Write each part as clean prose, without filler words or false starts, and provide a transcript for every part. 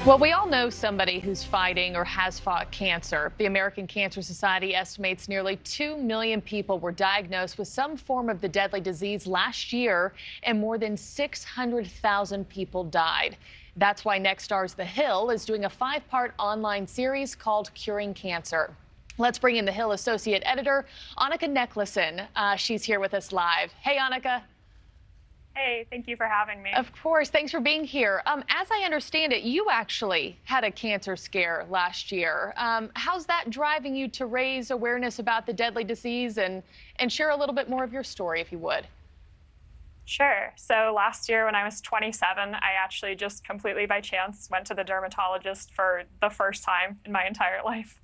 Well, we all know somebody who's fighting or has fought cancer. The American Cancer Society estimates nearly 2 million people were diagnosed with some form of the deadly disease last year, and more than 600,000 people died. That's why Nexstar's The Hill is doing a 5-part online series called Curing Cancer. Let's bring in The Hill associate editor, Annika Neklason. She's here with us live. Hey, Annika. Hey, thank you for having me. Of course. Thanks for being here. As I understand it, you actually had a cancer scare last year. How's that driving you to raise awareness about the deadly disease and share a little bit more of your story, if you would? Sure. So last year when I was 27, I actually just completely by chance went to the dermatologist for the first time in my entire life.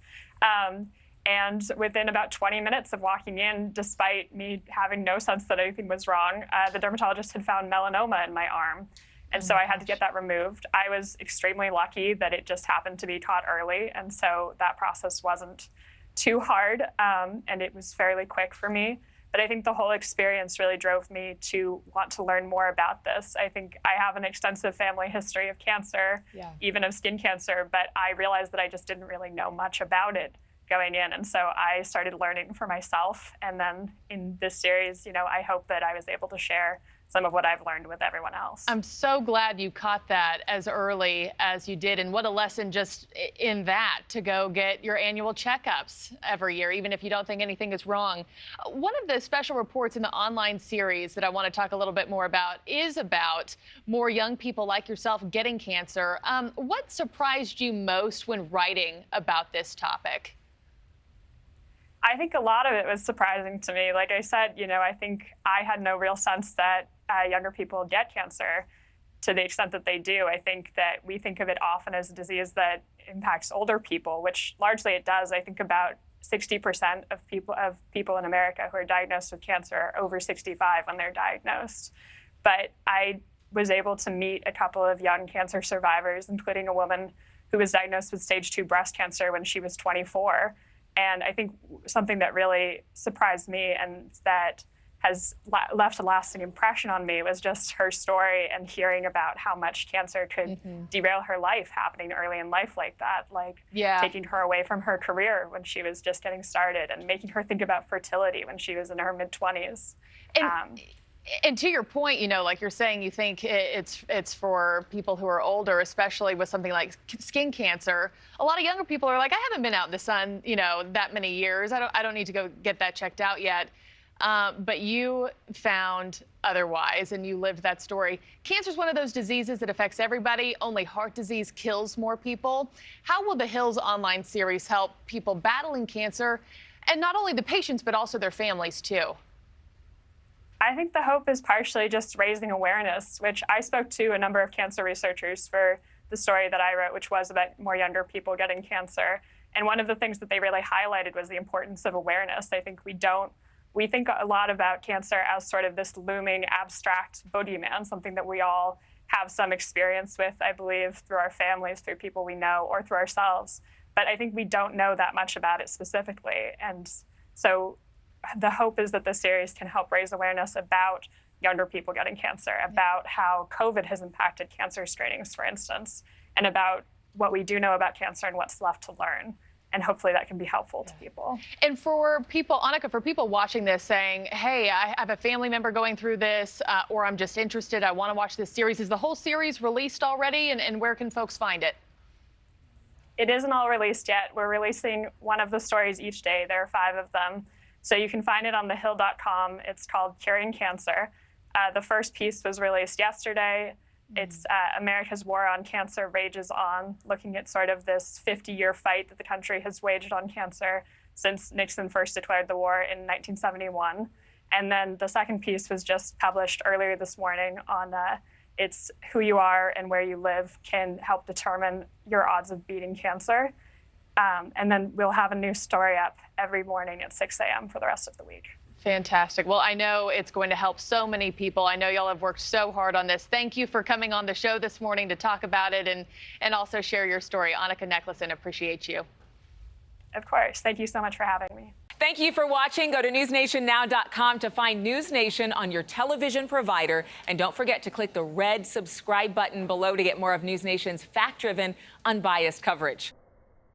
And within about 20 minutes of walking in, despite me having no sense that anything was wrong, the dermatologist had found melanoma in my arm. And so I had to get that removed. I was extremely lucky that it just happened to be caught early. And so that process wasn't too hard, and it was fairly quick for me. But I think the whole experience really drove me to want to learn more about this. I think I have an extensive family history of cancer, even of skin cancer, but I realized that I just didn't really know much about it going in. And so I started learning for myself. And then in this series, I hope that I was able to share some of what I've learned with everyone else. I'm so glad you caught that as early as you did. And what a lesson just in that, to go get your annual checkups every year, even if you don't think anything is wrong. One of the special reports in the online series that I want to talk a little bit more about is about more young people like yourself getting cancer. What surprised you most when writing about this topic? I think a lot of it was surprising to me. Like I said, I think I had no real sense that younger people get cancer to the extent that they do. I think that we think of it often as a disease that impacts older people, which largely it does. I think about 60% of people in America who are diagnosed with cancer are over 65 when they're diagnosed. But I was able to meet a couple of young cancer survivors, including a woman who was diagnosed with stage 2 breast cancer when she was 24. And I think something that really surprised me and that has left a lasting impression on me was just her story and hearing about how much cancer could derail her life happening early in life like that, taking her away from her career when she was just getting started and making her think about fertility when she was in her mid-20s. And to your point, like you're saying, you think it's for people who are older, especially with something like skin cancer. A lot of younger people are like, I haven't been out in the sun, that many years. I don't need to go get that checked out yet. But you found otherwise, and you lived that story. Cancer is one of those diseases that affects everybody. Only heart disease kills more people. How will the Hills online series help people battling cancer, and not only the patients, but also their families, too? I think the hope is partially just raising awareness, which I spoke to a number of cancer researchers for the story that I wrote, which was about more younger people getting cancer. And one of the things that they really highlighted was the importance of awareness. I think we think a lot about cancer as sort of this looming abstract boogeyman, something that we all have some experience with, I believe, through our families, through people we know, or through ourselves. But I think we don't know that much about it specifically. And so the hope is that the series can help raise awareness about younger people getting cancer, about how COVID has impacted cancer screenings, for instance, and about what we do know about cancer and what's left to learn. And hopefully that can be helpful to people. And for people, Annika, for people watching this saying, hey, I have a family member going through this, or I'm just interested, I want to watch this series. Is the whole series released already, and where can folks find it? It isn't all released yet. We're releasing one of the stories each day. There are 5 of them. So you can find it on thehill.com. It's called Curing Cancer. The first piece was released yesterday. It's America's War on Cancer Rages On, looking at sort of this 50-year fight that the country has waged on cancer since Nixon first declared the war in 1971. And then the second piece was just published earlier this morning on it's who you are and where you live can help determine your odds of beating cancer. And then we'll have a new story up every morning at 6 a.m. for the rest of the week. Fantastic. Well, I know it's going to help so many people. I know y'all have worked so hard on this. Thank you for coming on the show this morning to talk about it and also share your story. Annika Neklason, appreciate you. Of course. Thank you so much for having me. Thank you for watching. Go to newsnationnow.com to find News Nation on your television provider. And don't forget to click the red subscribe button below to get more of News Nation's fact-driven, unbiased coverage.